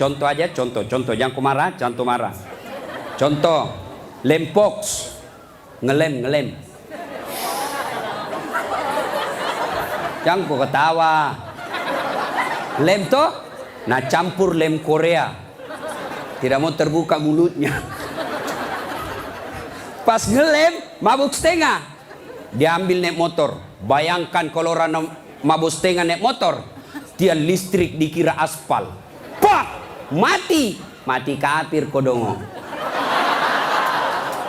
contoh aja, contoh, jangan kau marah, jangan kau marah. Contoh, lempox, ngelem. Jangan kau ketawa. Lem toh, nah campur lem Korea. Tidak mau terbuka mulutnya. Pas ngelem, mabuk setengah. Diambil naik motor. Bayangkan kalau orang mabuk setengah naik motor, dia listrik dikira aspal. Pak, mati kafir kodongo.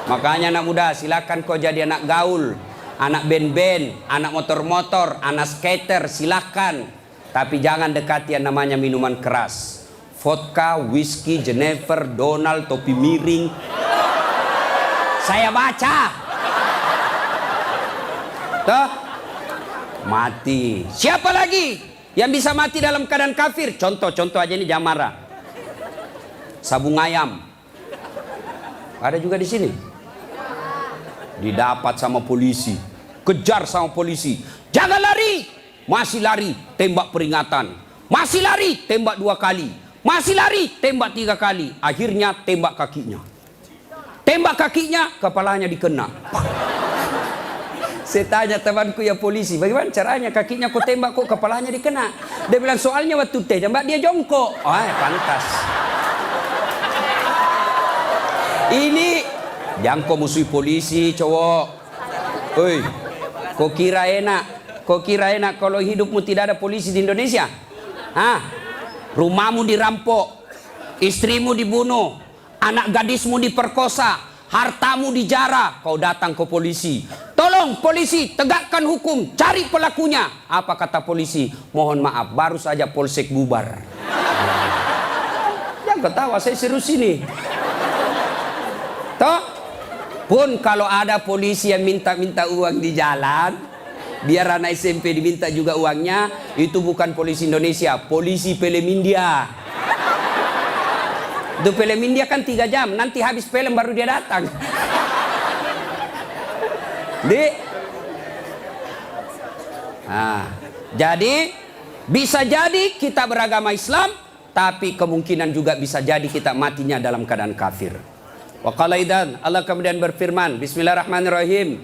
Makanya anak muda, silakan kau jadi anak gaul, anak band-band, anak motor-motor, anak skater, silakan. Tapi jangan dekati yang namanya minuman keras. Vodka, whisky, Jennifer, Donald, topi miring. Saya baca. Tuh, mati. Siapa lagi yang bisa mati dalam keadaan kafir? Contoh aja nih, jangan marah. Sabung ayam. Ada juga di sini. Didapat sama polisi. Kejar sama polisi. Jangan lari. Masih lari, tembak peringatan. Masih lari, tembak 2 kali. Masih lari, tembak 3 kali. Akhirnya tembak kakinya. Tembak kakinya, kepalanya dikena. Saya tanya temanku ya polisi, bagaimana caranya kakinya kok tembak kok kepalanya dikena? Dia bilang soalnya waktu tembak dia jongkok. Oh, pantas. Ini jangan kau musuhi polisi, cowok. Oi, kau kira enak kalau hidupmu tidak ada polisi di Indonesia? Hah? Rumahmu dirampok, istrimu dibunuh, anak gadismu diperkosa, hartamu dijara, kau datang ke polisi. Tolong polisi, tegakkan hukum, cari pelakunya. Apa kata polisi? Mohon maaf, baru saja polsek bubar. Jangan ketawa, saya serius ini. Toh, pun kalau ada polisi yang minta-minta uang di jalan, biar anak SMP diminta juga uangnya, itu bukan polisi Indonesia, polisi film India. Itu film India kan 3 jam, nanti habis film baru dia datang. Jadi bisa jadi kita beragama Islam, tapi kemungkinan juga bisa jadi kita matinya dalam keadaan kafir. Wa qala idzan, Allah kemudian berfirman, Bismillahirrahmanirrahim.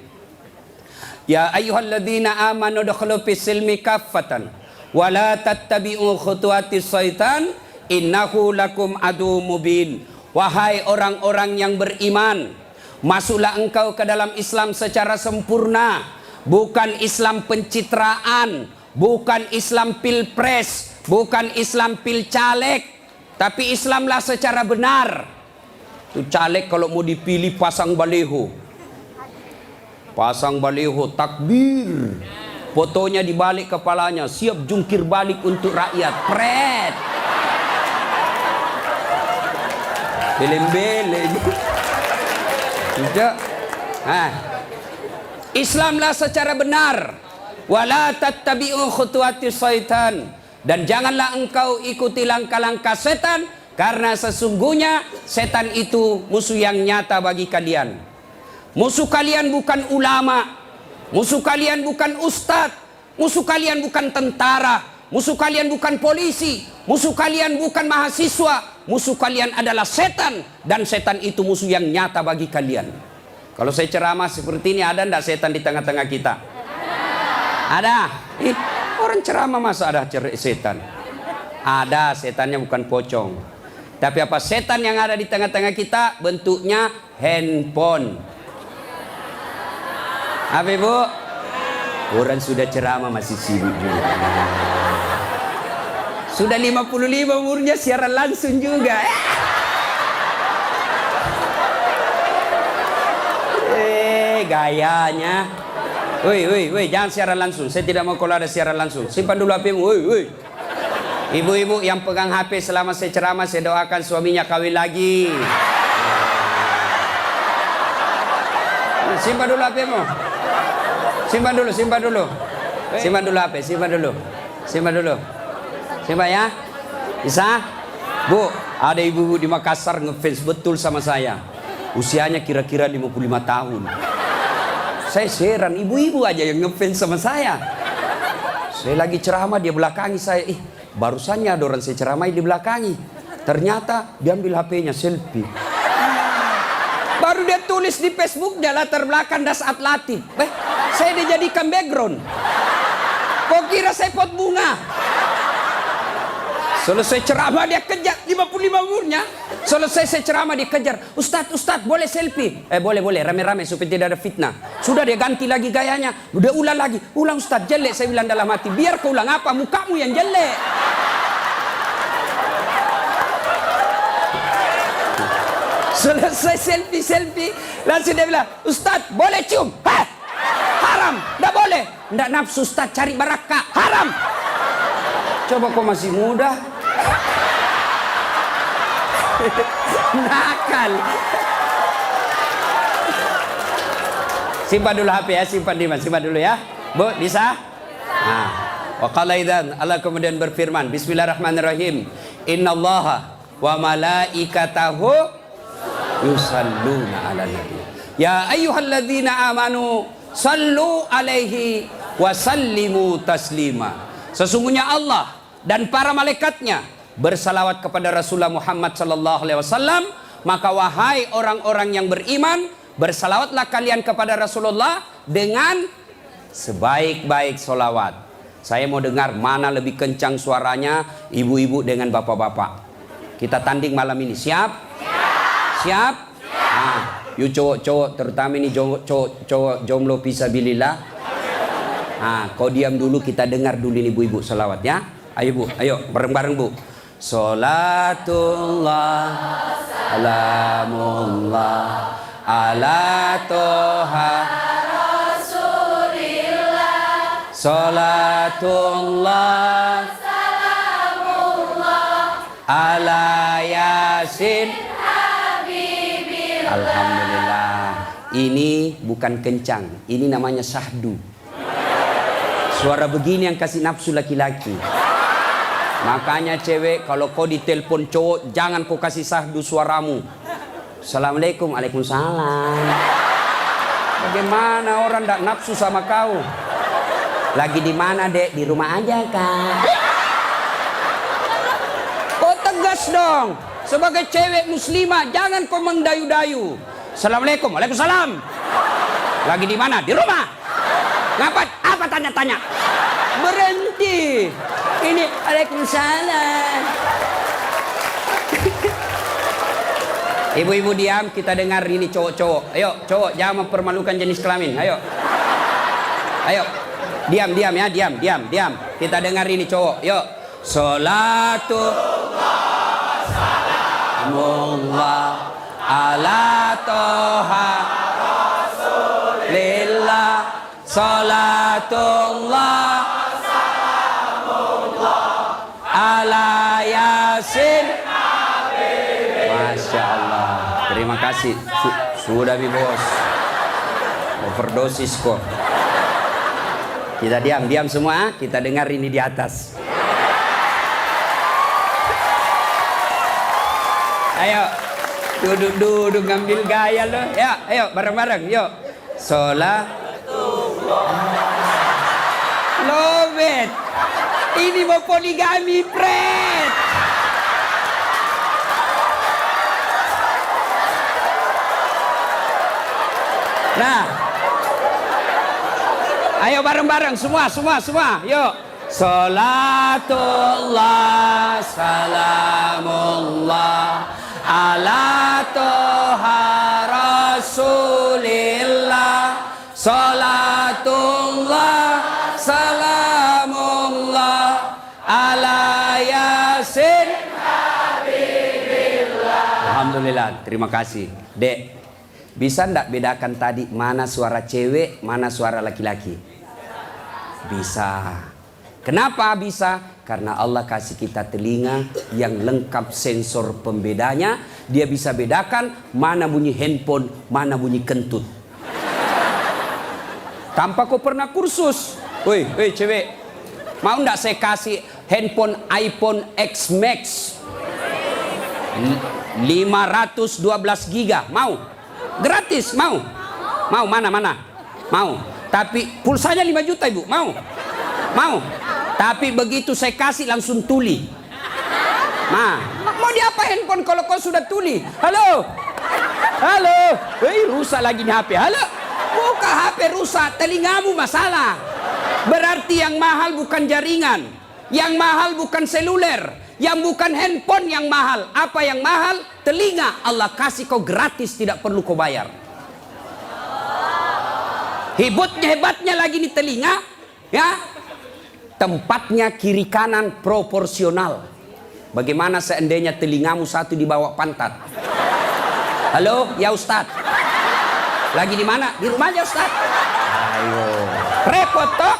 Ya ayyuhalladzina amanu dukhulu fis silmi kaffatan wa la tattabi'u khutuwatis syaitan innahu lakum adu mubin. Wahai orang-orang yang beriman, masuklah engkau ke dalam Islam secara sempurna, bukan Islam pencitraan, bukan Islam pilpres, bukan Islam pilcaleg, tapi Islamlah secara benar. Tuh caleg kalau mau dipilih pasang baleho. Pasang baleho, takbir, fotonya dibalik kepalanya, siap jungkir balik untuk rakyat. Pret, beleng-beleng. Tidak. Islamlah secara benar. Wala tattabi'u khutuwatis syaitan. Dan janganlah engkau ikuti langkah-langkah setan, karena sesungguhnya setan itu musuh yang nyata bagi kalian. Musuh kalian bukan ulama, musuh kalian bukan ustadz, musuh kalian bukan tentara, musuh kalian bukan polisi, musuh kalian bukan mahasiswa, musuh kalian adalah setan, dan setan itu musuh yang nyata bagi kalian. Kalau saya ceramah seperti ini, ada enggak setan di tengah-tengah kita? Ada. Orang ceramah masa ada setan? Ada, setannya bukan pocong. Tapi apa setan yang ada di tengah-tengah kita? Bentuknya handphone. Apa ibu? Orang sudah ceramah masih sibuk juga. Sudah 55 umurnya siaran langsung juga. Gayanya. Woi, jangan siaran langsung. Saya tidak mau kalau ada siaran langsung. Simpan dulu HP-mu. Woi. Ibu-ibu yang pegang HP selama saya ceramah, saya doakan suaminya kawin lagi. Simpan dulu HP-mu. Simpan dulu HP, simpan dulu ya. Bisa? Bu, ada ibu-ibu di Makassar ngefans betul sama saya. Usianya kira-kira 55 tahun. Saya heran, ibu-ibu aja yang ngefans sama saya. Saya lagi ceramah, dia belakangi saya. Barusannya ada orang saya ceramah di belakangi. Ternyata diambil HP-nya, selfie. Baru dia tulis di Facebook, dia latar belakang das atletik. Saya dijadikan background. Kok kira saya pot bunga? Selesai ceramah dia kejar 55 umurnya. Selesai saya ceramah dia kejar. Ustadz boleh selfie? Boleh rame-rame supaya tidak ada fitnah. Sudah dia ganti lagi gayanya. Udah ulang lagi. Ulang Ustadz, jelek saya bilang dalam hati. Biar kau ulang apa? Mukamu yang jelek. Selesai selfie, langsung dia bilang, Ustadz boleh cium? Hah? Haram, nggak boleh. Nggak nafsu Ustadz, cari barakah. Haram. Coba kau masih muda. Nakal. Simpan dulu HP ya, simpan dulu ya. Bu, bisa? Nah, wa qala idzan, Allah kemudian berfirman, Bismillahirrahmanirrahim. Innallaha wa malaikatahu yusalluna ala nabi. Ya ayyuhalladzina amanu sallu alaihi wa sallimu taslima. Sesungguhnya Allah dan para malaikatnya bersalawat kepada Rasulullah Muhammad sallallahu alaihi wasallam. Maka wahai orang-orang yang beriman, bersalawatlah kalian kepada Rasulullah dengan sebaik-baik solawat. Saya mau dengar mana lebih kencang suaranya, ibu-ibu dengan bapak-bapak. Kita tanding malam ini, siap? Siap? Nah, yuk cowok-cowok, terutama ini cowok jomblo fisabilillah. Nah, kau diam dulu, kita dengar dulu ini ibu-ibu salawat ya. Ayo Bu, ayo bareng-bareng Bu. Salatullah salamullah ala toha Rasulillah. Salatullah salamullah ala yasin. Alhamdulillah. Ini bukan kencang, ini namanya syahdu. Suara begini yang kasih nafsu laki-laki. Makanya cewek, kalau kau ditelepon cowok, jangan kau kasih syahdu suaramu. Assalamualaikum, waalaikumsalam. Bagaimana orang tak nafsu sama kau? Lagi di mana dek? Di rumah aja kak. Kau tegas dong. Sebagai cewek muslimah, jangan kau mendayu-dayu. Assalamualaikum, waalaikumsalam. Lagi di mana? Di rumah. Ngapain? Apa tanya-tanya? Berhenti. Ini waalaikumsalam. Ibu-ibu diam, kita dengar ini cowok-cowok. Ayo, cowok, jangan mempermalukan jenis kelamin. Ayo. Ayo. Diam ya, diam. Kita dengar ini cowok. Yuk. Salatu Allah ala toha Rasulillah. Salatullah salamullah ala yasin. Masya Allah. Terima kasih. Sudah bi bos. Overdosis kok. Kita diam semua. Kita dengar ini di atas. Ayo, duduk ngambil gaya lo. Ya, ayo bareng-bareng, yuk. Love it. Ini mau poligami, pret. Nah, ayo bareng-bareng semua, yuk. Salatullah salamullah ala toha Rasulillah. Salatullah salamullah ala yasin habibillah. Alhamdulillah, terima kasih. Dek, bisa ndak bedakan tadi mana suara cewek, mana suara laki-laki? Bisa. Kenapa bisa? Karena Allah kasih kita telinga yang lengkap sensor pembedanya. Dia bisa bedakan mana bunyi handphone, mana bunyi kentut. Tanpa kau pernah kursus. Woi cewek, mau ndak saya kasih handphone iPhone X Max 512 giga? Mau? Gratis, mau? Mau mana? Mau. Tapi pulsanya 5 juta ibu, mau? Mau? Tapi begitu saya kasih langsung tuli. Nah, Mau di apa handphone kalau kau sudah tuli? Halo? Halo? Rusak lagi nih HP. Halo? Buka HP rusak, telingamu masalah. Berarti yang mahal bukan jaringan, yang mahal bukan seluler, yang bukan handphone yang mahal. Apa yang mahal? Telinga. Allah kasih kau gratis, tidak perlu kau bayar. Hebatnya lagi nih telinga, ya. Tempatnya kiri kanan proporsional. Bagaimana seandainya telingamu satu di bawah pantat? Halo, ya Ustadz. Lagi di mana? Di rumahnya Ustadz. Ayo. Repot toh?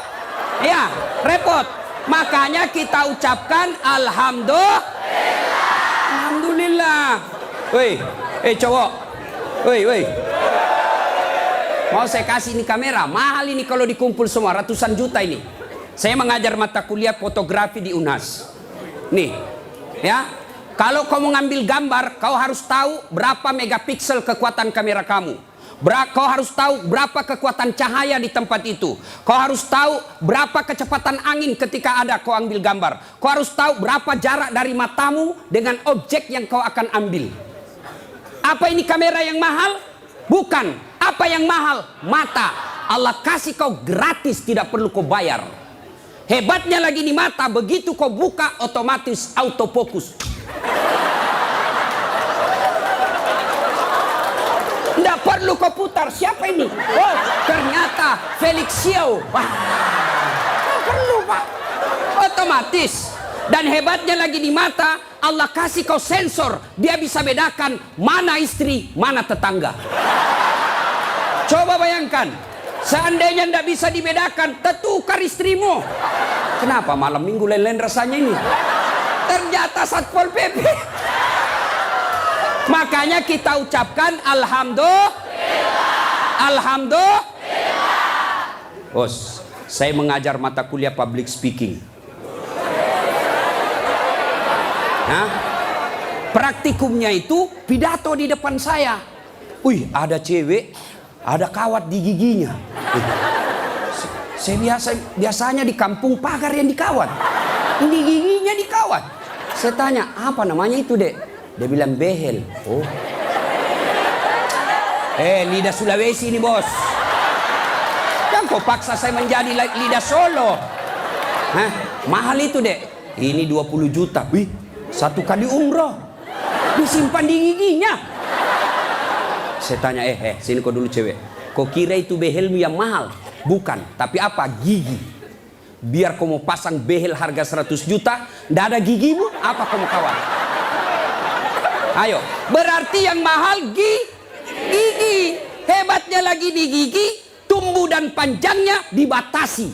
Ya, repot. Makanya kita ucapkan alhamdulillah. Alhamdulillah. Woi, cowok. Woi. Mau saya kasih ini kamera, mahal ini kalau dikumpul semua, ratusan juta ini. Saya mengajar mata kuliah fotografi di UNAS. Nih, ya. Kalau kau mau ngambil gambar, kau harus tahu berapa megapiksel kekuatan kamera kamu. Kau harus tahu berapa kekuatan cahaya di tempat itu. Kau harus tahu berapa kecepatan angin ketika ada kau ambil gambar. Kau harus tahu berapa jarak dari matamu dengan objek yang kau akan ambil. Apa ini kamera yang mahal? Bukan. Apa yang mahal? Mata. Allah kasih kau gratis, tidak perlu kau bayar. Hebatnya lagi di mata, begitu kau buka otomatis autofokus. Tidak perlu kau putar. Siapa ini? Oh, ternyata Felix Xiao. Wah, tidak perlu Pak. Otomatis. Dan hebatnya lagi di mata, Allah kasih kau sensor. Dia bisa bedakan mana istri, mana tetangga. Coba bayangkan, seandainya tidak bisa dibedakan, tertukar istrimu. Kenapa malam minggu lain-lain rasanya ini? Ternyata Satpol PP. Makanya kita ucapkan alhamdulillah. Alhamdulillah. Bos, saya mengajar mata kuliah public speaking. Nah, praktikumnya itu pidato di depan saya. Wih, ada cewek, ada kawat di giginya. Saya biasanya di kampung pagar yang dikawat. Ini giginya dikawat. Saya tanya, apa namanya itu, Dek? Dia bilang behel. Oh. Lidah Sulawesi ini, Bos. Jangan kau paksa saya menjadi lidah Solo. Hah? Mahal itu, Dek. Ini 20 juta. Wih, 1 kali umroh. Disimpan di giginya. Saya tanya, sini kau dulu cewek. Kau kira itu behelmu yang mahal? Bukan, tapi apa? Gigi. Biar kau mau pasang behel harga 100 juta, ndak ada gigimu, apa kau mau kawat? Ayo, berarti yang mahal gigi. Hebatnya lagi di gigi, tumbuh dan panjangnya dibatasi.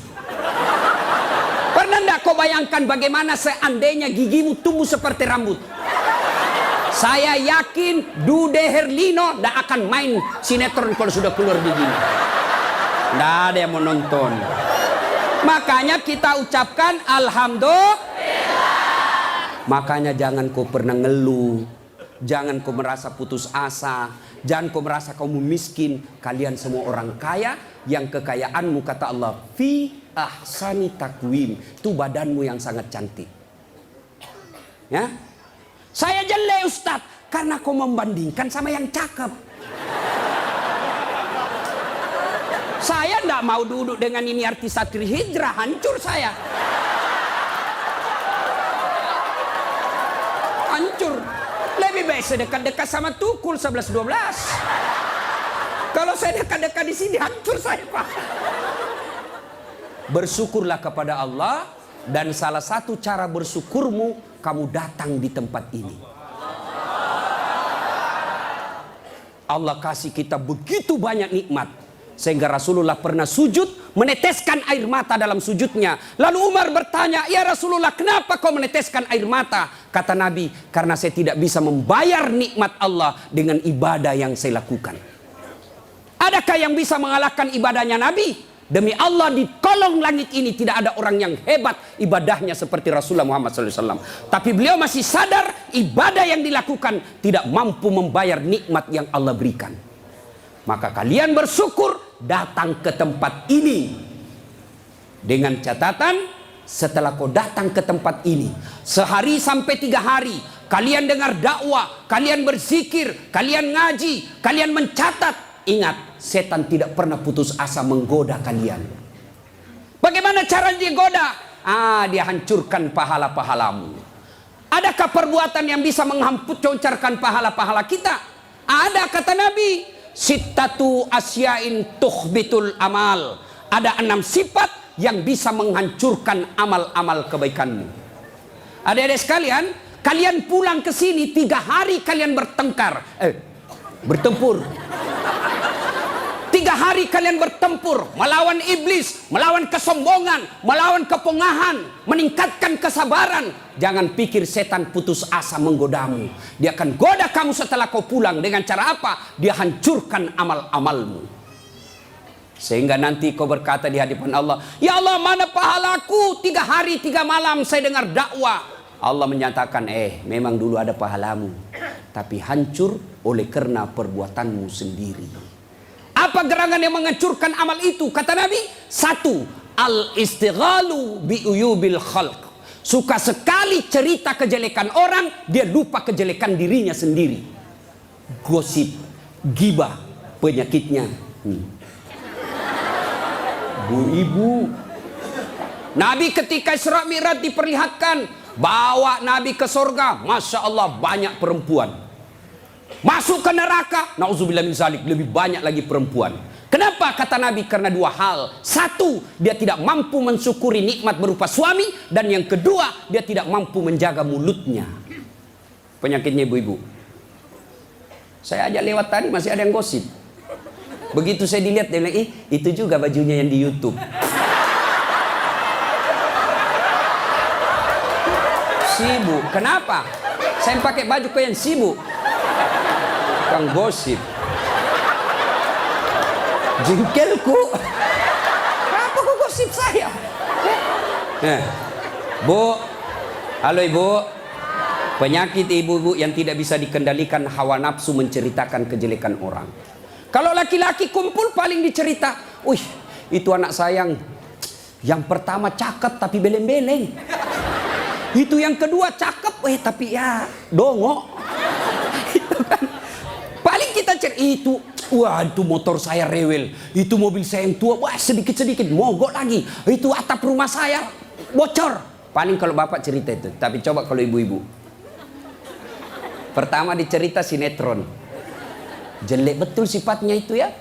Pernah ndak kau bayangkan bagaimana seandainya gigimu tumbuh seperti rambut? Saya yakin Dude Herlino ndak akan main sinetron kalau sudah keluar giginya. Nggak ada yang mau nonton. Makanya kita ucapkan alhamdulillah. Makanya jangan kau pernah ngeluh, jangan kau merasa putus asa, jangan kau merasa kamu miskin. Kalian semua orang kaya, yang kekayaanmu kata Allah fi ahsani takwim, itu badanmu yang sangat cantik. Ya, saya jelek Ustadz karena kau membandingkan sama yang cakep. Saya tidak mau duduk dengan ini artis Satri Hijrah, hancur saya. Hancur. Lebih baik saya dekat-dekat sama Tukul 11-12. Kalau saya dekat-dekat di sini, hancur saya, Pak. Bersyukurlah kepada Allah, dan salah satu cara bersyukurmu, kamu datang di tempat ini. Allah kasih kita begitu banyak nikmat. Sehingga Rasulullah pernah sujud, meneteskan air mata dalam sujudnya. Lalu Umar bertanya, ya Rasulullah, kenapa kau meneteskan air mata? Kata Nabi, karena saya tidak bisa membayar nikmat Allah dengan ibadah yang saya lakukan. Adakah yang bisa mengalahkan ibadahnya Nabi? Demi Allah, di kolong langit ini tidak ada orang yang hebat ibadahnya seperti Rasulullah Muhammad SAW. Tapi beliau masih sadar ibadah yang dilakukan tidak mampu membayar nikmat yang Allah berikan. Maka kalian bersyukur datang ke tempat ini. Dengan catatan, setelah kau datang ke tempat ini, sehari sampai 3 hari, kalian dengar dakwah, kalian berzikir, kalian ngaji, kalian mencatat. Ingat, setan tidak pernah putus asa menggoda kalian. Bagaimana cara digoda? Dia hancurkan pahala-pahalamu. Adakah perbuatan yang bisa menghancurkan pahala-pahala kita? Ada, kata Nabi. Sittatu asyain tuhbitul amal. Ada 6 sifat yang bisa menghancurkan amal-amal kebaikanmu. Adik-adik sekalian, kalian pulang ke sini 3 hari kalian bertempur. 3 hari kalian bertempur melawan iblis, melawan kesombongan, melawan kepongahan, meningkatkan kesabaran. Jangan pikir setan putus asa menggodamu. Dia akan goda kamu setelah kau pulang. Dengan cara apa? Dia hancurkan amal-amalmu. Sehingga nanti kau berkata di hadapan Allah, ya Allah, mana pahalaku? 3 hari 3 malam saya dengar dakwah. Allah menyatakan, memang dulu ada pahalamu, tapi hancur oleh karena perbuatanmu sendiri. Apa gerangan yang menghancurkan amal itu? Kata Nabi, 1, al-istighalu bi'uyubil khalq. Suka sekali cerita kejelekan orang, dia lupa kejelekan dirinya sendiri. Gosip, gibah, penyakitnya. Bu ibu. Nabi ketika Isra Mi'raj diperlihatkan, bawa Nabi ke surga, Masya Allah banyak perempuan. Masuk ke neraka, na'udzubillah min zalik, lebih banyak lagi perempuan. Kenapa? Kata Nabi, karena 2 hal. 1, dia tidak mampu mensyukuri nikmat berupa suami. Dan yang kedua, dia tidak mampu menjaga mulutnya. Penyakitnya ibu-ibu. Saya aja lewat tadi masih ada yang gosip. Begitu saya dilihat, dia bilang, itu juga bajunya yang di YouTube. Sibuk. Kenapa? Saya pakai baju kau yang sibuk. Kang gosip. Jengkelku. Kenapa kau gosip saya? Bu, halo ibu. Penyakit ibu-ibu yang tidak bisa dikendalikan, hawa nafsu menceritakan kejelekan orang. Kalau laki-laki kumpul paling dicerita, wih, itu anak sayang. Yang pertama cakep tapi beleng-beleng. Itu yang kedua cakep, tapi ya dongok. Itu kan. Paling kita itu, wah itu motor saya rewel, itu mobil saya yang tua, wah sedikit-sedikit mogok lagi, itu atap rumah saya bocor. Paling kalau bapak cerita itu, tapi coba kalau ibu-ibu. Pertama dicerita sinetron, jelek betul sifatnya itu ya.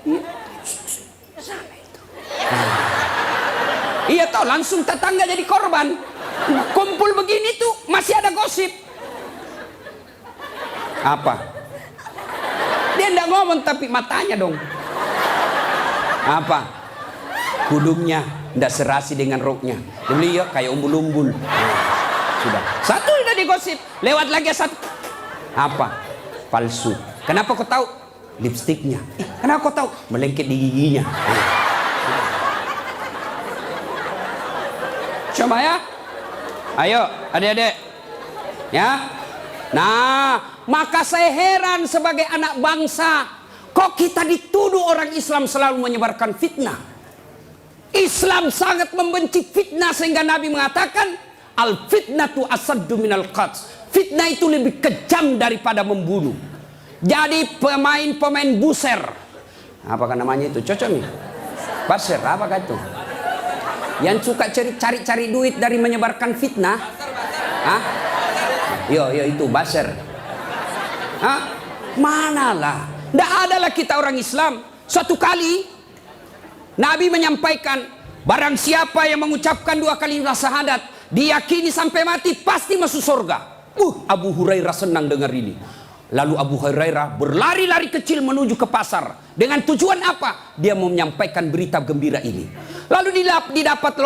Iya tahu, langsung tetangga jadi korban. Kumpul begini tuh masih ada gosip. Apa? Dia enggak ngomong tapi matanya dong. Apa? Kudungnya enggak serasi dengan roknya. Beliau kayak umbul-umbul. Sudah. Satu udah digosip. Lewat lagi 1. Apa? Palsu. Kenapa kau tahu? Lipstiknya. Kenapa kau tahu? Melengket di giginya. Coba ya. Ayo, adik-adik. Ya. Nah, maka saya heran sebagai anak bangsa, kok kita dituduh orang Islam selalu menyebarkan fitnah. Islam sangat membenci fitnah sehingga Nabi mengatakan, al fitnatu asaddu minal qatl. Fitnah itu lebih kejam daripada membunuh. Jadi pemain buser, apakah namanya itu? Cocok nih. Baser, apakah itu? Yang suka cari-cari duit dari menyebarkan fitnah. Hah? Yo itu baser. Hah? Manalah. Tidak adalah kita orang Islam. Suatu kali Nabi menyampaikan, barang siapa yang mengucapkan 2 kali syahadat, diyakini sampai mati pasti masuk surga. Abu Hurairah senang dengar ini. Lalu Abu Hurairah berlari-lari kecil menuju ke pasar. Dengan tujuan apa? Dia mau menyampaikan berita gembira ini. Lalu didapat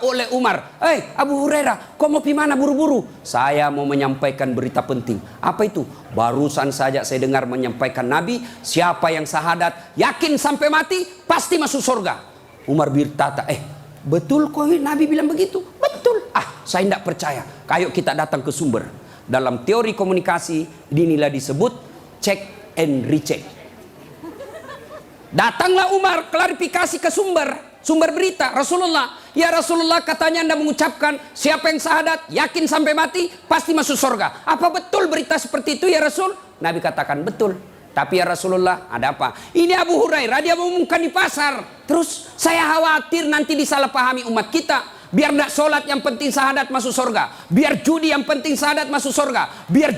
oleh Umar. Abu Hurairah, kau mau gimana buru-buru? Saya mau menyampaikan berita penting. Apa itu? Barusan saja saya dengar menyampaikan Nabi, siapa yang syahadat, yakin sampai mati, pasti masuk surga. Umar berkata, betul kok Nabi bilang begitu? Betul. Saya tidak percaya. Ayo kita datang ke sumber. Dalam teori komunikasi inilah disebut check and recheck. Datanglah Umar klarifikasi ke sumber berita Rasulullah. Ya Rasulullah, katanya Anda mengucapkan siapa yang syahadat, yakin sampai mati, pasti masuk surga. Apa betul berita seperti itu ya Rasul? Nabi katakan betul. Tapi ya Rasulullah, ada apa? Ini Abu Hurairah, dia mengumumkan di pasar. Terus saya khawatir nanti disalahpahami umat kita. Biar tidak sholat yang penting syahadat masuk surga. Biar judi yang penting syahadat masuk surga. Biar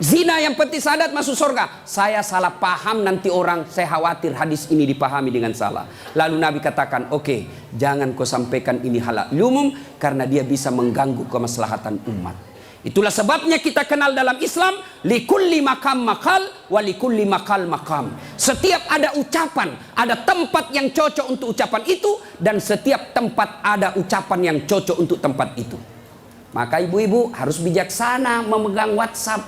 zina yang penting syahadat masuk surga. Saya salah paham nanti orang, saya khawatir hadis ini dipahami dengan salah. Lalu Nabi katakan, oke, jangan kau sampaikan ini halal umum, karena dia bisa mengganggu kemaslahatan umat. Itulah sebabnya kita kenal dalam Islam, likulli makam makal, walikulli makal makam. Setiap ada ucapan, ada tempat yang cocok untuk ucapan itu, dan setiap tempat ada ucapan yang cocok untuk tempat itu. Maka ibu-ibu harus bijaksana memegang WhatsApp,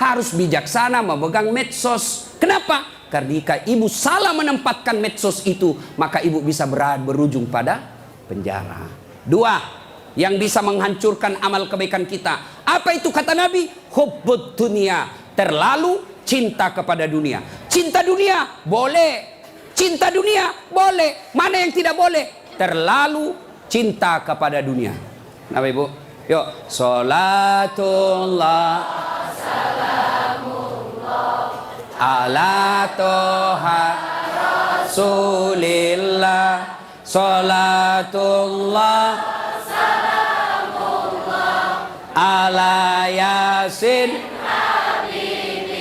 harus bijaksana memegang medsos. Kenapa? Karena jika ibu salah menempatkan medsos itu, maka ibu bisa berujung pada penjara. Dua, yang bisa menghancurkan amal kebaikan kita. Apa itu kata Nabi? Hubbud dunia, terlalu cinta kepada dunia. Cinta dunia boleh, cinta dunia boleh. Mana yang tidak boleh? Terlalu cinta kepada dunia. Nah ibu, yuk. Salatullah ala toha Rasulillah. Salatullah ala yasin habibillah.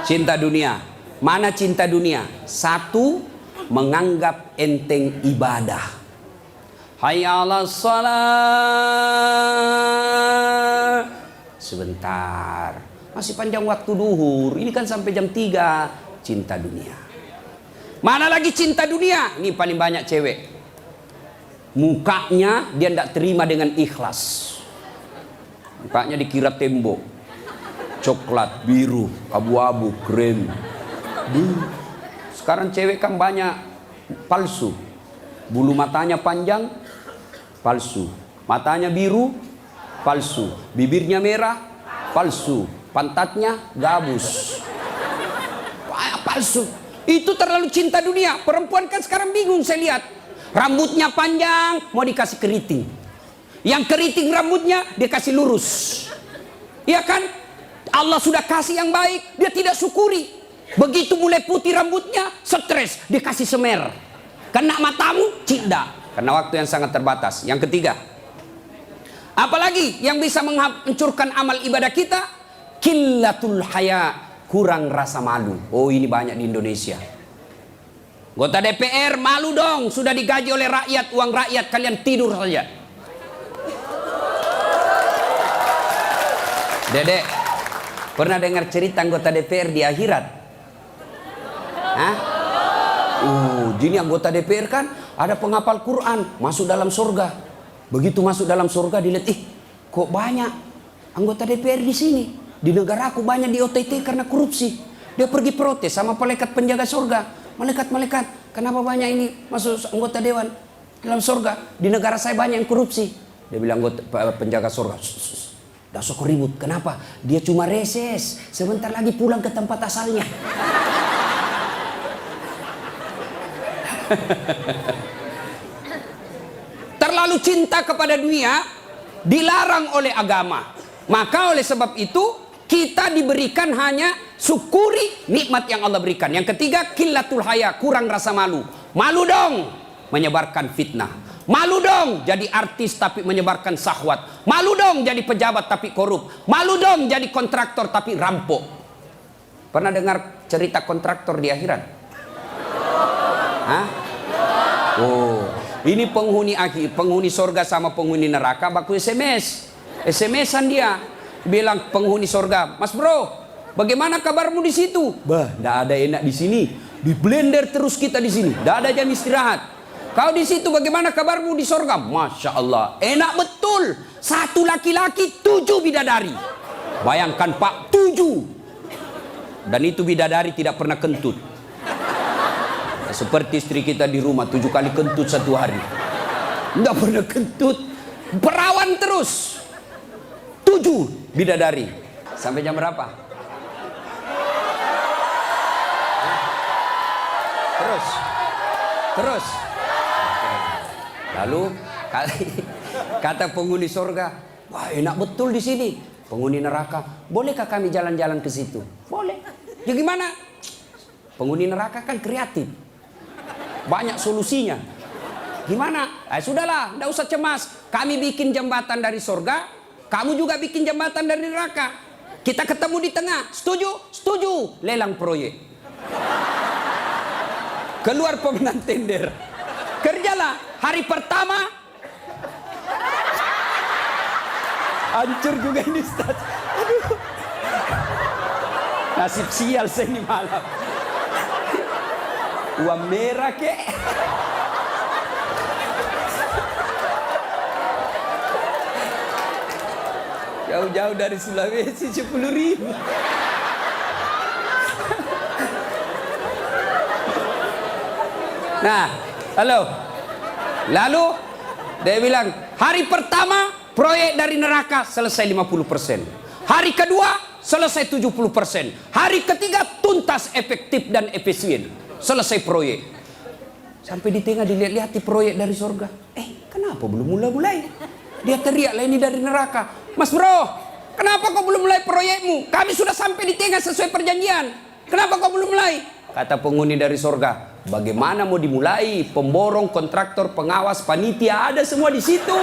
Cinta dunia. Mana cinta dunia? Satu, menganggap enteng ibadah. Hayya 'alas shalah. Sebentar, masih panjang waktu duhur. Ini kan sampai jam 3. Cinta dunia. Mana lagi cinta dunia? Ini paling banyak cewek. Mukanya dia tidak terima dengan ikhlas. Mukanya dikira tembok, coklat, biru, abu-abu, krem. Sekarang cewek kan banyak palsu. Bulu matanya panjang, palsu. Matanya biru, palsu. Bibirnya merah, palsu. Pantatnya gabus, palsu. Itu terlalu cinta dunia. Perempuan kan sekarang bingung saya lihat. Rambutnya panjang, mau dikasih keriting. Yang keriting rambutnya dia kasih lurus. Ya kan? Allah sudah kasih yang baik, dia tidak syukuri. Begitu mulai putih rambutnya, stres, dia kasih semer. Kena matamu, tidak. Karena waktu yang sangat terbatas. Yang ketiga, apalagi yang bisa menghancurkan amal ibadah kita? Qillatul haya, kurang rasa malu. Oh, ini banyak di Indonesia. Anggota DPR malu dong, sudah digaji oleh rakyat, uang rakyat, kalian tidur saja. Dedek, pernah dengar cerita anggota DPR di akhirat? Hah? Jadi anggota DPR kan ada penghafal Quran, masuk dalam surga. Begitu masuk dalam surga dilihat, kok banyak anggota DPR di sini? Di negara aku banyak di OTT karena korupsi. Dia pergi protes sama malaikat penjaga surga. Malaikat, kenapa banyak ini masuk anggota dewan dalam surga? Di negara saya banyak yang korupsi. Dia bilang anggota penjaga surga, dah sok ribut. Kenapa? Dia cuma reses. Sebentar lagi pulang ke tempat asalnya. Terlalu cinta kepada dunia dilarang oleh agama. Maka oleh sebab itu kita diberikan hanya syukuri nikmat yang Allah berikan. Yang ketiga, qillatul haya, kurang rasa malu. Malu dong menyebarkan fitnah. Malu dong jadi artis tapi menyebarkan syahwat. Malu dong jadi pejabat tapi korup. Malu dong jadi kontraktor tapi rampok. Pernah dengar cerita kontraktor di akhirat? Hah? Oh, ini penghuni akhir, penghuni surga sama penghuni neraka baku SMS. SMS-an dia. Bilang penghuni surga, "Mas bro, bagaimana kabarmu di situ?" "Bah, enggak ada enak di sini. Di blender terus kita di sini. Enggak ada jam istirahat." "Kau di situ bagaimana kabarmu di surga?" "Masya Allah, enak betul. 1 laki-laki 7 bidadari." Bayangkan Pak, 7. Dan itu bidadari tidak pernah kentut. Seperti istri kita di rumah 7 kali kentut 1 hari. Tidak pernah kentut. Perawan terus. 7 bidadari. Sampai jam berapa? Terus. Lalu kata penghuni surga, wah enak betul di sini. Penghuni neraka, bolehkah kami jalan-jalan ke situ? Boleh. Ya gimana? Penghuni neraka kan kreatif, banyak solusinya. Gimana? Sudahlah, tidak usah cemas. Kami bikin jembatan dari surga, kamu juga bikin jembatan dari neraka. Kita ketemu di tengah. Setuju? Setuju. Lelang proyek. Keluar pemenang tender. Kerjalah. Hari pertama hancur juga ini Ustaz. Aduh. Nasib sial saya ini malam. Uang merah kek. Jauh-jauh dari Sulawesi 10.000. Nah, lalu dia bilang, hari pertama proyek dari neraka selesai 50%. Hari kedua selesai 70%. Hari ketiga tuntas, efektif dan efisien. Selesai proyek. Sampai di tengah dilihat-lihat di proyek dari surga. Kenapa belum mulai-mulai? Dia teriak, lah ini dari neraka. Mas bro, kenapa kau belum mulai proyekmu? Kami sudah sampai di tengah sesuai perjanjian. Kenapa kau belum mulai? Kata penghuni dari surga, bagaimana mau dimulai? Pemborong, kontraktor, pengawas, panitia, ada semua di situ.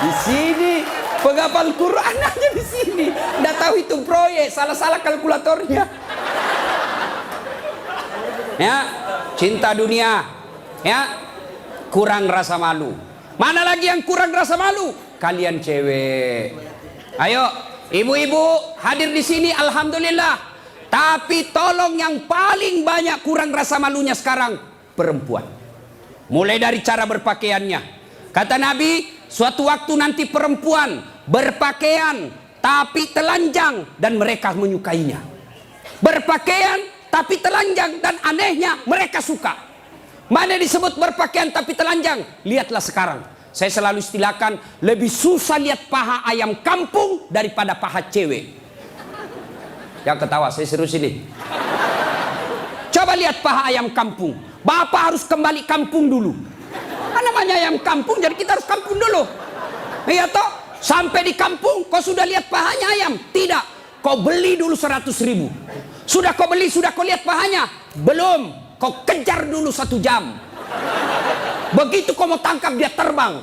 Di sini penghafal Quran aja di sini. Nggak tahu itu proyek, salah-salah kalkulatornya. Ya, cinta dunia, ya, kurang rasa malu. Mana lagi yang kurang rasa malu? Kalian cewek. Ayo, ibu-ibu hadir di sini, alhamdulillah. Tapi tolong yang paling banyak kurang rasa malunya sekarang perempuan. Mulai dari cara berpakaiannya. Kata Nabi, suatu waktu nanti perempuan berpakaian tapi telanjang dan mereka menyukainya. Berpakaian tapi telanjang dan anehnya mereka suka. Mana disebut berpakaian tapi telanjang? Lihatlah sekarang. Saya selalu istilahkan, lebih susah lihat paha ayam kampung daripada paha cewek. Yang ketawa, saya serius ini. Coba lihat paha ayam kampung. Bapak harus kembali kampung dulu. Namanya ayam kampung, jadi kita harus kampung dulu. Iya toh? Sampai di kampung, kau sudah lihat pahanya ayam? Tidak. Kau beli dulu 100.000. Sudah kau beli, sudah kau lihat pahanya? Belum. Kau kejar dulu 1 jam. Begitu kau mau tangkap, dia terbang.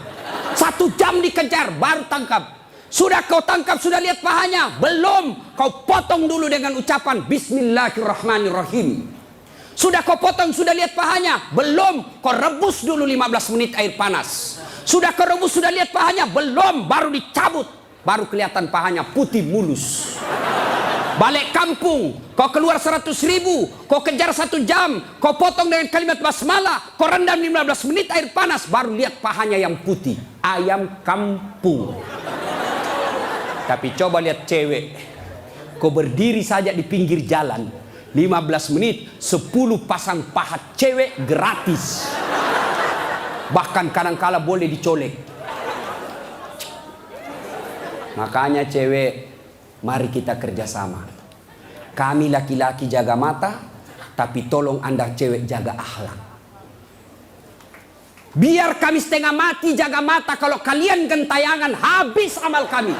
1 jam dikejar, baru tangkap. Sudah kau tangkap, sudah lihat pahanya? Belum. Kau potong dulu dengan ucapan Bismillahirrahmanirrahim. Sudah kau potong, sudah lihat pahanya? Belum. Kau rebus dulu 15 menit air panas. Sudah kau rebus, sudah lihat pahanya? Belum. Baru dicabut. Baru kelihatan pahanya putih mulus. Balik kampung, kau keluar 100.000, kau kejar 1 jam, kau potong dengan kalimat basmalah, kau rendam 15 menit air panas, baru lihat pahanya yang putih. Ayam kampung. Tapi coba lihat cewek, kau berdiri saja di pinggir jalan, 15 menit, 10 pasang paha cewek gratis. Bahkan kadang-kala boleh dicolek. Makanya cewek, mari kita kerjasama. Kami laki-laki jaga mata, tapi tolong Anda cewek jaga akhlak. Biar kami setengah mati jaga mata, kalau kalian gentayangan habis amal kami.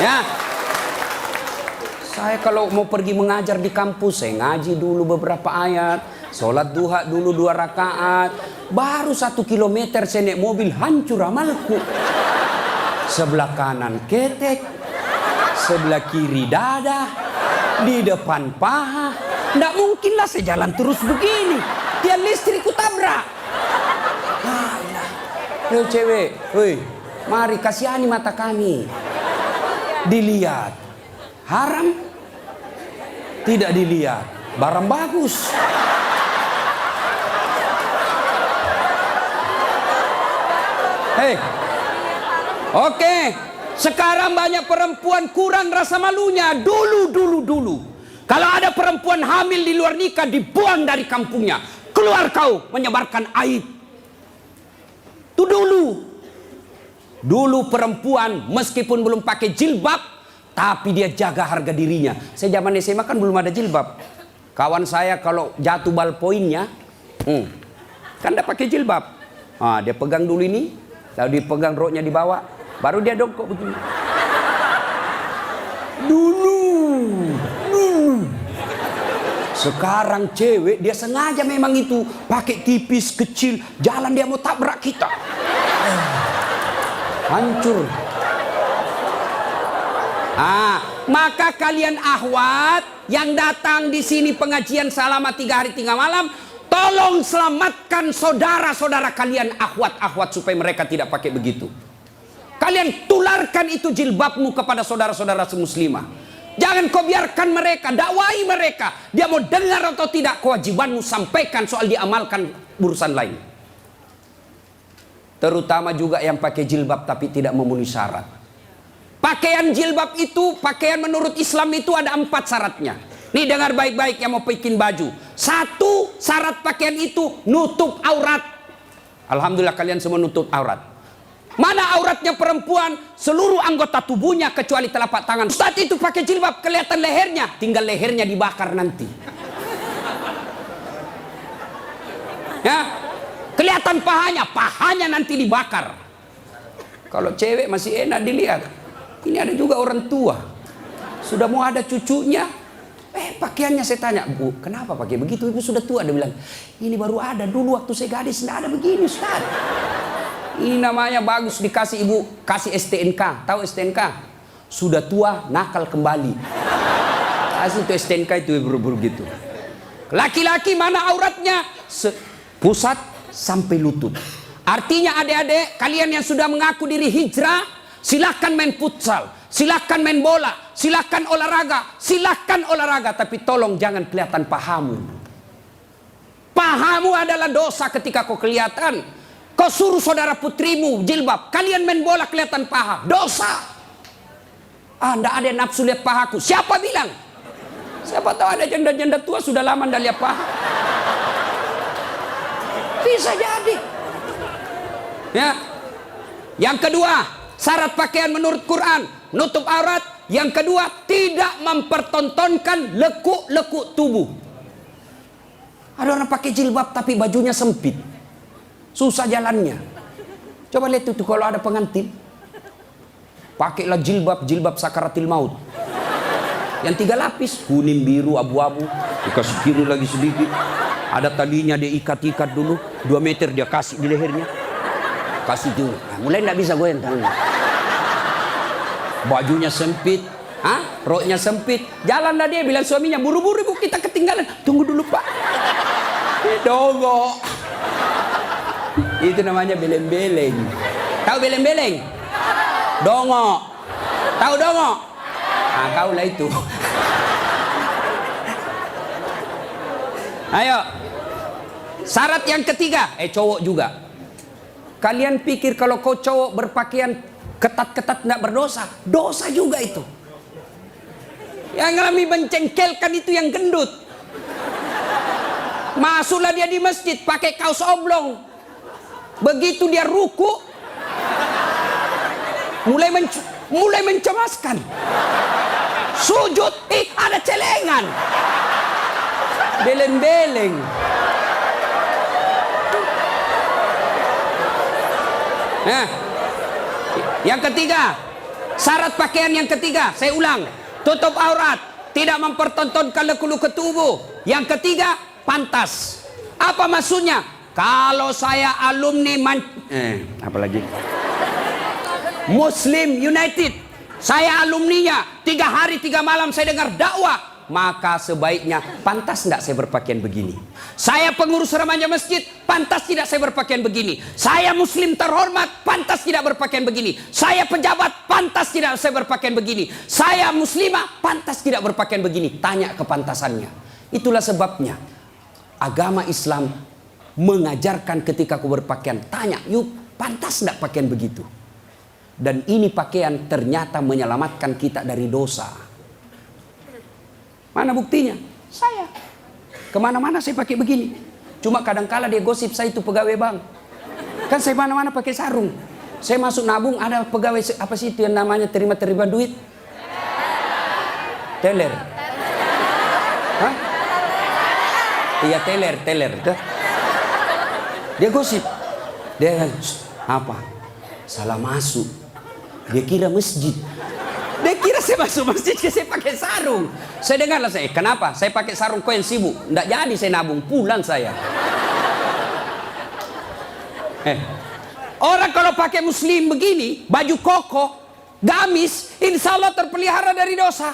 Ya, saya kalau mau pergi mengajar di kampus, saya ngaji dulu beberapa ayat, sholat duha dulu 2 rakaat, baru 1 kilometer saya naik mobil hancur amalku. Sebelah kanan ketek, sebelah kiri dada, di depan paha. Nggak mungkinlah saya jalan terus begini. Tiang listrik ku tabrak. Yo cewek, woi, mari kasihani mata kami. Dilihat, haram? Tidak dilihat, barang bagus. Hei, oke, sekarang banyak perempuan kurang rasa malunya. Dulu. Kalau ada perempuan hamil di luar nikah, dibuang dari kampungnya. Keluar kau menyebarkan aib. Itu dulu. Dulu perempuan meskipun belum pakai jilbab, tapi dia jaga harga dirinya. Saya zaman SMA kan belum ada jilbab. Kawan saya kalau jatuh ballpointnya, kan tidak pakai jilbab. Dia pegang dulu ini, lalu dipegang roknya di bawah, baru dia dongkok begini. Dulu. Sekarang cewek dia sengaja memang itu pakai tipis kecil, jalan dia mau tabrak kita. Hancur. Maka kalian akhwat yang datang di sini pengajian selama 3 hari 3 malam, tolong selamatkan saudara-saudara kalian akhwat-akhwat supaya mereka tidak pakai begitu. Kalian tularkan itu jilbabmu kepada saudara-saudara semuslimah. Jangan kau biarkan mereka, dakwai mereka. Dia mau dengar atau tidak, kewajibanmu sampaikan, soal diamalkan urusan lain. Terutama juga yang pakai jilbab tapi tidak memenuhi syarat. Pakaian jilbab itu, pakaian menurut Islam itu ada 4 syaratnya. Nih dengar baik-baik yang mau bikin baju. 1 syarat pakaian itu nutup aurat. Alhamdulillah kalian semua nutup aurat. Mana auratnya perempuan? Seluruh anggota tubuhnya kecuali telapak tangan. Saat itu pakai jilbab kelihatan lehernya, tinggal lehernya dibakar nanti. Ya, kelihatan pahanya nanti dibakar. Kalau cewek masih enak dilihat. Ini ada juga orang tua, sudah mau ada cucunya, pakaiannya saya tanya, Bu, kenapa pakai begitu? Ibu sudah tua. Dia bilang, ini baru ada, dulu waktu saya gadis tidak ada begini, Ustaz. Ini namanya bagus dikasih ibu, kasih STNK. Tahu STNK? Sudah tua, nakal kembali. Kasih itu STNK itu buru-buru gitu. Laki-laki mana auratnya? Pusat sampai lutut. Artinya adik-adik, kalian yang sudah mengaku diri hijrah, silahkan main futsal, silahkan main bola, silahkan olahraga, tapi tolong jangan kelihatan pahamu. Pahamu adalah dosa ketika kau kelihatan. Kau suruh saudara putrimu jilbab, kalian main bola kelihatan paha, dosa. Nggak ada nafsu lihat pahaku. Siapa bilang? Siapa tahu ada janda-janda tua sudah lama nggak lihat paha. Bisa jadi. Ya. Yang kedua, syarat pakaian menurut Quran, nutup aurat. Yang kedua, tidak mempertontonkan lekuk-lekuk tubuh. Ada orang pakai jilbab tapi bajunya sempit, susah jalannya. Coba lihat itu kalau ada pengantin, pakailah jilbab sakaratil maut. Yang 3 lapis, kuning, biru, abu-abu, dikasih biru lagi sedikit. Ada talinya dia ikat-ikat dulu, 2 meter dia kasih di lehernya. Kasih dulu, mulai tidak bisa goyang tangannya. Bajunya sempit, roknya sempit. Jalanlah dia bilang suaminya, buru-buru ibu kita ketinggalan. Tunggu dulu pak. Dogo. Itu namanya beleng-beleng. Tahu beleng-beleng? Dongo. Tahu dongo? Kau lah itu. Ayo. Syarat yang ketiga, cowok juga. Kalian pikir kalau kau cowok berpakaian ketat-ketat tidak berdosa? Dosa juga itu. Yang lebih mencengkelkan itu yang gendut. Masuklah dia di masjid pakai kaos oblong. Begitu dia ruku, mulai mencemaskan. Sujud, ada celengan. Beleng-beleng. Nah, yang ketiga, syarat pakaian yang ketiga, saya ulang, tutup aurat, tidak mempertontonkan lekuk-lekuk tubuh. Yang ketiga, pantas. Apa maksudnya? Kalau saya alumni apalagi Muslim United, saya alumninya, 3 hari 3 malam saya dengar dakwah, maka sebaiknya pantas tidak saya berpakaian begini. Saya pengurus remaja masjid, pantas tidak saya berpakaian begini. Saya muslim terhormat, pantas tidak berpakaian begini. Saya pejabat, pantas tidak saya berpakaian begini. Saya muslimah, pantas tidak berpakaian begini. Tanya kepantasannya. Itulah sebabnya agama Islam mengajarkan ketika kau berpakaian, tanya, yuk pantas tidak pakaian begitu. Dan ini pakaian ternyata menyelamatkan kita dari dosa. Mana buktinya? Saya kemana-mana saya pakai begini. Cuma kadang-kala dia gosip saya itu pegawai bank. Kan saya mana-mana pakai sarung. Saya masuk nabung, ada pegawai apa sih itu yang namanya terima duit? Teller. Hah? Iya teller. Dia gosip. Dia apa? Salah masuk. Dia kira masjid. Dia kira saya masuk masjid, saya pakai sarung. Saya dengarlah saya, kenapa? Saya pakai sarung koin sibuk. Nggak jadi saya nabung, pulang saya. Orang kalau pakai muslim begini, baju koko, gamis, insya Allah terpelihara dari dosa.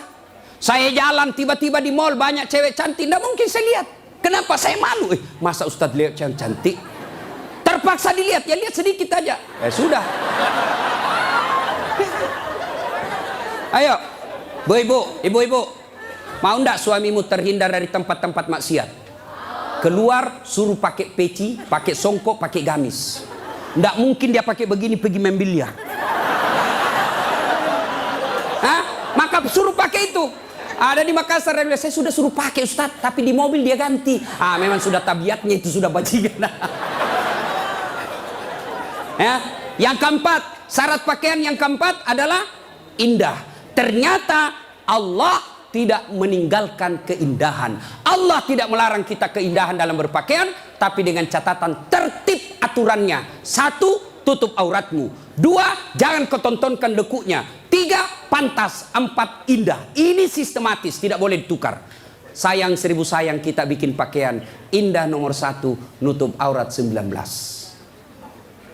Saya jalan tiba-tiba di mall banyak cewek cantik, nggak mungkin saya lihat. Kenapa? Saya malu. Masa Ustadz lihat yang cantik? Terpaksa dilihat, ya lihat sedikit aja. Sudah. Ayo, ibu-ibu, mau ndak suamimu terhindar dari tempat-tempat maksiat? Keluar suruh pakai peci, pakai songkok, pakai gamis. Ndak mungkin dia pakai begini pergi main biliar. Maka suruh pakai itu. Ada di Makassar, saya sudah suruh pakai Ustadz, tapi di mobil dia ganti. Memang sudah tabiatnya itu, sudah bajingan. Yang keempat, syarat pakaian yang keempat adalah indah. Ternyata Allah tidak meninggalkan keindahan. Allah tidak melarang kita keindahan dalam berpakaian, tapi dengan catatan tertib aturannya. 1, tutup auratmu. 2, jangan kau tontonkan lekuknya. 3, pantas. 4, indah. Ini sistematis, tidak boleh ditukar. Sayang 1000 sayang kita bikin pakaian. Indah nomor 1, nutup aurat 19.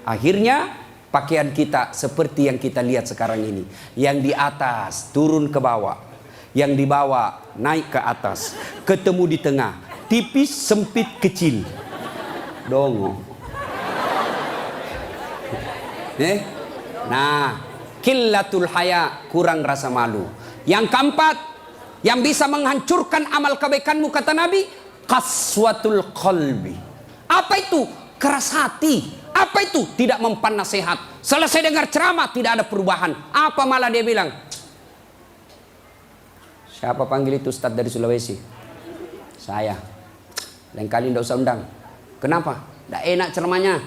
Akhirnya pakaian kita seperti yang kita lihat sekarang ini. Yang di atas turun ke bawah, yang di bawah naik ke atas, ketemu di tengah, tipis, sempit, kecil. Dongo. Nah, qillatul haya, kurang rasa malu. Yang keempat, yang bisa menghancurkan amal kebaikanmu kata Nabi, qaswatul qalbi. Apa itu? Keras hati. Apa itu? Tidak mempan nasihat. Selesai dengar ceramah tidak ada perubahan. Apa malah dia bilang? Siapa panggil itu Ustadz dari Sulawesi? Saya. Lain kali tidak usah undang. Kenapa? Tidak enak ceramahnya.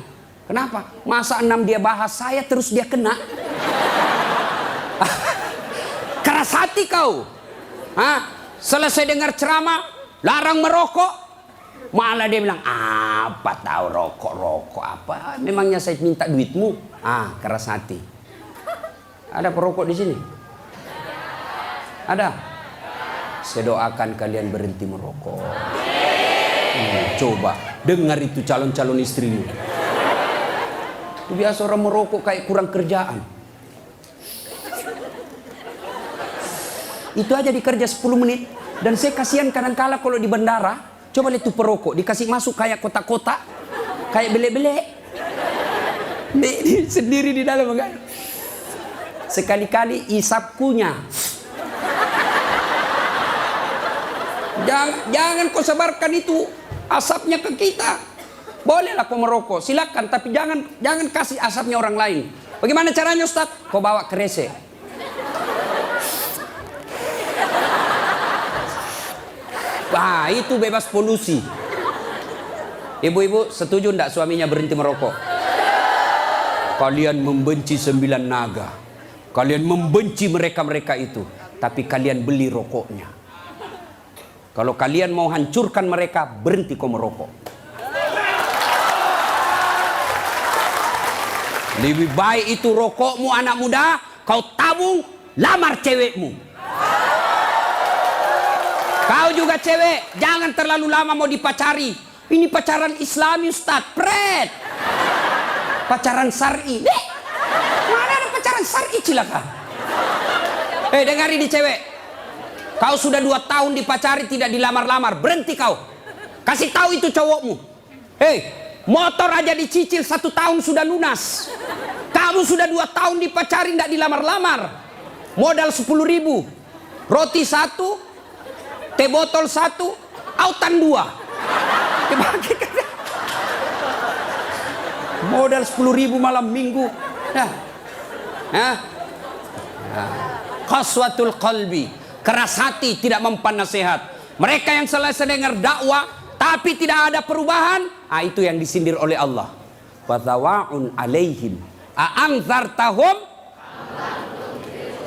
Kenapa? Masa 6 dia bahas, saya terus dia kena. Keras hati kau. Selesai dengar ceramah, larang merokok. Malah dia bilang, apa tahu rokok apa? Memangnya saya minta duitmu? Keras hati. Ada perokok di sini? Ada? Saya doakan kalian berhenti merokok. Coba dengar itu calon-calon istrimu. Itu biasa orang merokok kayak kurang kerjaan. Itu aja dikerja 10 menit. Dan saya kasihan kadang-kala kalau di bandara. Coba lihat tuh perokok, dikasih masuk kayak kotak-kotak, kayak belek-belek. Sendiri di dalam enggak. Sekali-kali isap kunyah. Jangan kau sebarkan itu asapnya ke kita. Bolehlah kau merokok, silakan, tapi jangan kasih asapnya orang lain. Bagaimana caranya Ustaz? Kau bawa kresek. Itu bebas polusi. Ibu-ibu setuju enggak suaminya berhenti merokok? Kalian membenci 9 naga. Kalian membenci mereka-mereka itu. Tapi kalian beli rokoknya. Kalau kalian mau hancurkan mereka, berhenti kau merokok. Lebih baik itu rokokmu anak muda, kau tabung, lamar cewekmu. Kau juga cewek, jangan terlalu lama mau dipacari. Ini pacaran Islami Ustaz, pret. Pacaran syar'i. Mana ada pacaran syar'i cilaka? Dengar ini cewek. Kau sudah 2 tahun dipacari tidak dilamar-lamar, berhenti kau. Kasih tahu itu cowokmu. Motor aja dicicil 1 tahun sudah lunas. Kamu sudah 2 tahun dipacari tidak dilamar-lamar. Modal 10.000. Roti 1. Teh botol 1, autan 2. Modal 10.000 malam minggu. Qaswatul qalbi, keras hati, tidak mempan nasihat. Mereka yang selesai dengar dakwah tapi tidak ada perubahan, itu yang disindir oleh Allah. Wa thawaun alaihim A'anzartahum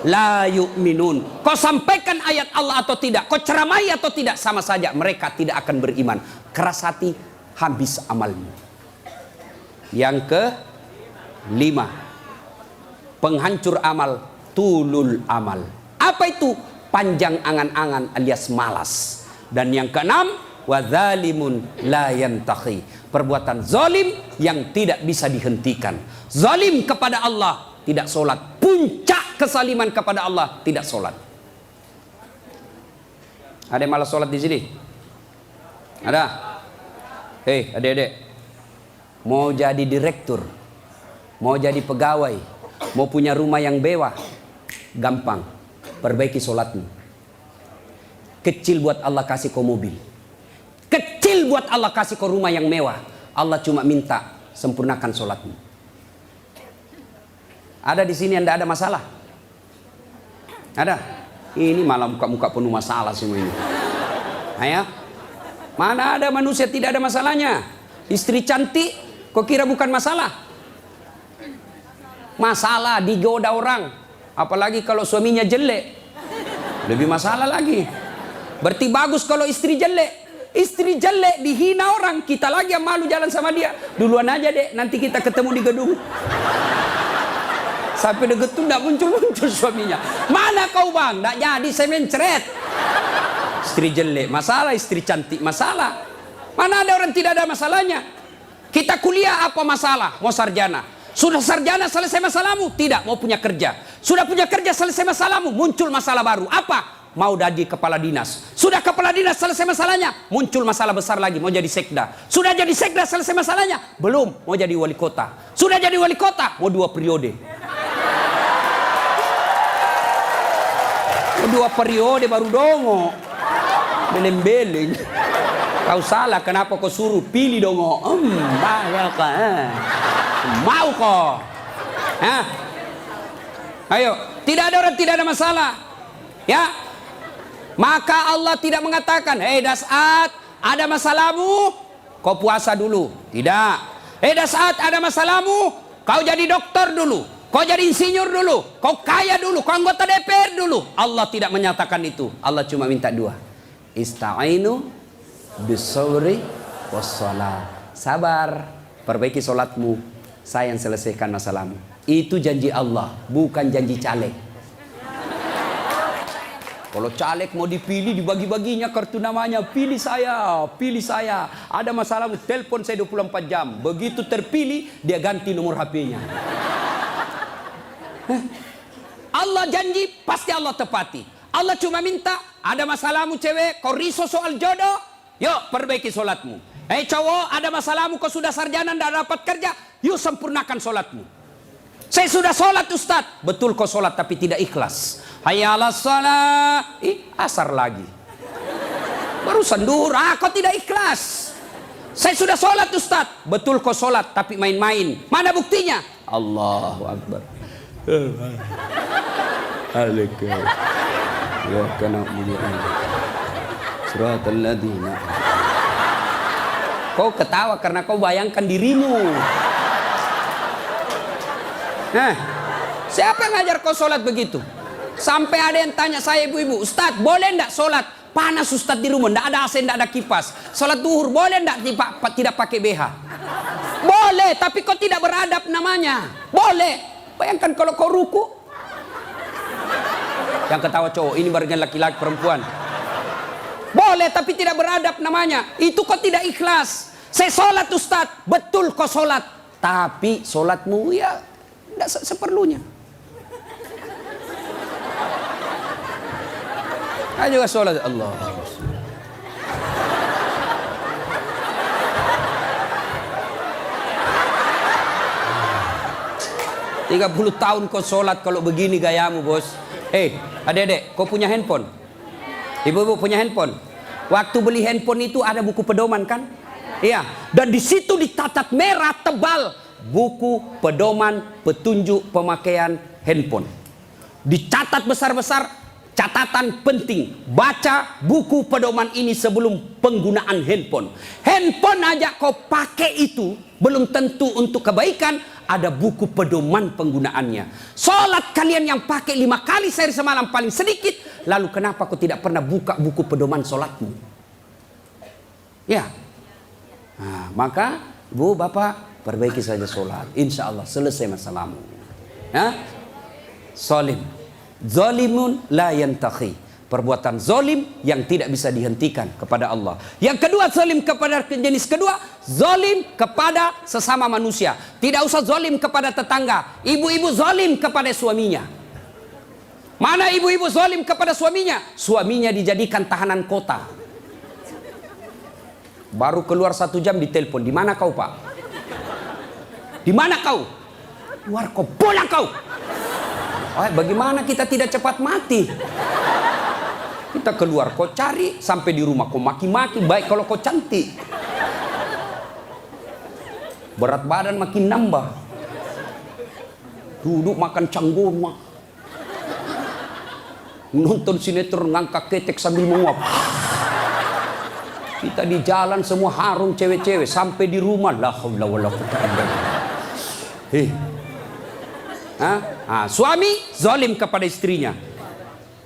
la yu'minun. Kau sampaikan ayat Allah atau tidak, kau ceramai atau tidak, sama saja mereka tidak akan beriman. Keras hati, habis amalmu. Yang kelima, penghancur amal, tulul amal. Apa itu? Panjang angan-angan alias malas. Dan yang keenam, wadzalimun la yantahi. Perbuatan zalim yang tidak bisa dihentikan. Zalim kepada Allah, tidak sholat. Puncak kesaliman kepada Allah, tidak sholat. Ada yang malas sholat di sini? Ada? Hei adik-adik, mau jadi direktur, mau jadi pegawai, mau punya rumah yang mewah, gampang, perbaiki sholatmu. Kecil buat Allah kasih kau mobil, kecil buat Allah kasih kau rumah yang mewah. Allah cuma minta sempurnakan sholatmu. Ada di sini yang tidak ada masalah? Ada? Ini malah muka-muka penuh masalah semua ini. Ayo, mana ada manusia tidak ada masalahnya? Istri cantik, kau kira bukan masalah? Masalah digoda orang, apalagi kalau suaminya jelek, lebih masalah lagi. Berarti bagus kalau istri jelek. Istri jelek dihina orang, kita lagi yang malu jalan sama dia. Duluan aja dek, nanti kita ketemu di gedung. Sampai deket tuh tidak muncul-muncul suaminya. Mana kau bang? Tidak jadi, saya mencret. Istri jelek masalah, istri cantik masalah. Mana ada orang tidak ada masalahnya? Kita kuliah apa masalah? Mau sarjana. Sudah sarjana selesai masalahmu? Tidak, mau punya kerja. Sudah punya kerja selesai masalahmu? Muncul masalah baru. Apa? Mau jadi kepala dinas. Sudah kepala dinas selesai masalahnya, muncul masalah besar lagi, mau jadi sekda. Sudah jadi sekda selesai masalahnya, belum, mau jadi wali kota. Sudah jadi wali kota, mau 2 periode. Mau 2 periode baru dongo. Beleng-beleng. Kau salah, kenapa kau suruh pilih dongo? Mau kau? Ayo, tidak ada orang tidak ada masalah. Ya. Maka Allah tidak mengatakan, hei Das'at, ada masalahmu, kau puasa dulu. Tidak. Hei Das'at, ada masalahmu, kau jadi dokter dulu, kau jadi insinyur dulu, kau kaya dulu, kau anggota DPR dulu. Allah tidak menyatakan itu. Allah cuma minta 2. Ista'inu bisawri wassalat. Sabar, perbaiki solatmu, saya yang selesaikan masalahmu. Itu janji Allah, bukan janji caleg. Kalau caleg mau dipilih, dibagi-baginya kartu namanya. Pilih saya, pilih saya. Ada masalahmu, telepon saya 24 jam. Begitu terpilih, dia ganti nomor HP-nya. Allah janji, pasti Allah tepati. Allah cuma minta, ada masalahmu cewek, kau risau soal jodoh, yuk perbaiki solatmu. Hei cowok, ada masalahmu, kau sudah sarjana, tidak dapat kerja, yuk sempurnakan solatmu. Saya sudah solat Ustaz. Betul kau solat tapi tidak ikhlas. Hayya 'alas shalah. Asar lagi. Barusan duhur, kau tidak ikhlas. Saya sudah solat Ustaz. Betul kau solat tapi main-main. Mana buktinya? Allahu Akbar. Alaikum. Ya kana mulian. Suratul ladina. Kau ketawa karena kau bayangkan dirimu. Siapa yang ngajar kau sholat begitu? Sampai ada yang tanya saya ibu-ibu, Ustaz boleh enggak sholat? Panas Ustaz di rumah, enggak ada AC, enggak ada kipas. Sholat duhur boleh enggak tidak pakai BH? Boleh, tapi kau tidak beradab namanya. Boleh. Bayangkan kalau kau ruku. Yang ketawa cowok, ini barengan laki-laki perempuan. Boleh, tapi tidak beradab namanya. Itu kau tidak ikhlas. Saya sholat Ustaz, betul kau sholat. Tapi sholatmu ya tidak seperlunya. Ayo sholat Allah. 30 tahun kau sholat kalau begini gayamu bos. Adik-adik, kau punya handphone? Ibu-ibu punya handphone? Waktu beli handphone itu ada buku pedoman kan? Iya. Dan di situ dicatat merah tebal buku pedoman petunjuk pemakaian handphone. Dicatat besar-besar, catatan penting, baca buku pedoman ini sebelum penggunaan handphone. Handphone aja kau pakai itu belum tentu untuk kebaikan, ada buku pedoman penggunaannya. Sholat kalian yang pakai 5 kali sehari semalam paling sedikit, lalu kenapa kau tidak pernah buka buku pedoman sholatmu? Ya, nah, maka bu bapak perbaiki saja sholat, insya Allah selesai masalahmu. Ya? Zolim, zolimun la yantahi, perbuatan zolim yang tidak bisa dihentikan kepada Allah. Yang kedua, zolim kepada jenis kedua, zolim kepada sesama manusia. Tidak usah zolim kepada tetangga. Ibu-ibu zolim kepada suaminya. Mana ibu-ibu zolim kepada suaminya? Suaminya dijadikan tahanan kota. Baru keluar 1 jam ditelepon, di mana kau pak? Di mana kau? Keluar kau, pulang kau. Bagaimana kita tidak cepat mati? Kita keluar kau cari, sampai di rumah kau maki-maki, baik kalau kau cantik. Berat badan makin nambah. Duduk makan canggoma. Nonton sinetron ngangkat ketek sambil menguap. Kita di jalan semua harum cewek-cewek, sampai di rumah la haula wala quwwata illa billah. Suami zalim kepada istrinya.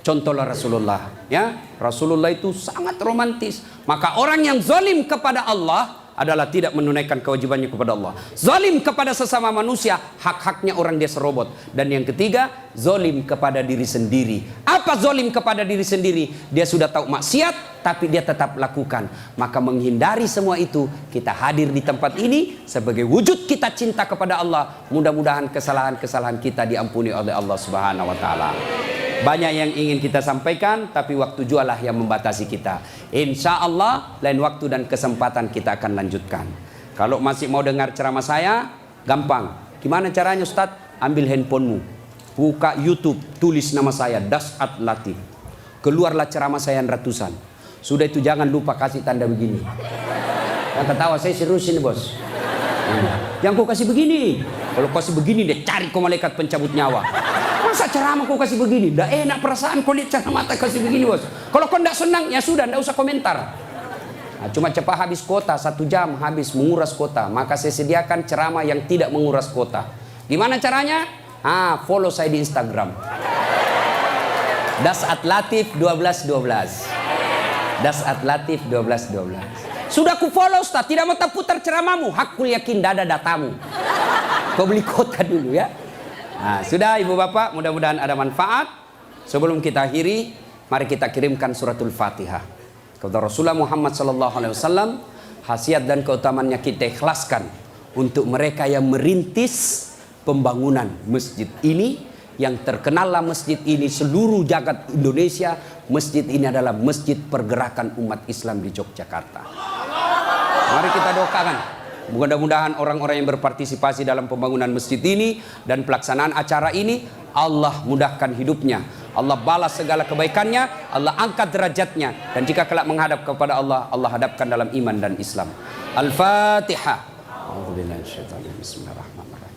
Contohlah Rasulullah, ya. Rasulullah itu sangat romantis. Maka orang yang zalim kepada Allah adalah tidak menunaikan kewajibannya kepada Allah. Zalim kepada sesama manusia, hak-haknya orang dia serobot. Dan yang ketiga, zalim kepada diri sendiri. Apa zalim kepada diri sendiri? Dia sudah tahu maksiat, tapi dia tetap lakukan. Maka menghindari semua itu, kita hadir di tempat ini sebagai wujud kita cinta kepada Allah. Mudah-mudahan kesalahan-kesalahan kita diampuni oleh Allah Subhanahu wa taala. Banyak yang ingin kita sampaikan, tapi waktu jualah yang membatasi kita. Insya Allah lain waktu dan kesempatan kita akan lanjutkan. Kalau masih mau dengar ceramah saya, gampang. Gimana caranya Ustadz? Ambil handphonemu, buka YouTube, tulis nama saya Das'at Latif. Keluarlah ceramah saya ratusan. Sudah itu jangan lupa kasih tanda begini. Yang ketawa saya serius ini bos. Yang kau kasih begini. Kalau kasih begini deh cari kau malaikat pencabut nyawa. Masa ceramah kau kasih begini? Dah enak perasaan kau lihat ceramah mata kasih begini bos. Kalau kau tidak senang ya sudah, tidak usah komentar. Nah, cuma cepat habis kota, 1 jam habis menguras kota. Maka saya sediakan ceramah yang tidak menguras kota. Gimana caranya? Follow saya di Instagram. Das'at Latif 1212. Das'at Latif 1212. Sudah ku follow Ustaz, tidak mau terputar ceramahmu. Hakul yakin dada datamu. Kau beli kota dulu ya. Nah, sudah ibu bapak, mudah-mudahan ada manfaat. Sebelum kita akhiri, mari kita kirimkan suratul Fatihah kepada Rasulullah Muhammad SAW. Khasiat dan keutamaannya kita ikhlaskan untuk mereka yang merintis pembangunan masjid ini. Yang terkenallah masjid ini seluruh jagat Indonesia. Masjid ini adalah masjid pergerakan umat Islam di Yogyakarta. Mari kita doakan. Mudah-mudahan orang-orang yang berpartisipasi dalam pembangunan masjid ini dan pelaksanaan acara ini, Allah mudahkan hidupnya, Allah balas segala kebaikannya, Allah angkat derajatnya, dan jika kelak menghadap kepada Allah, Allah hadapkan dalam iman dan Islam. Al-Fatihah. Bismillahirrahmanirrahim.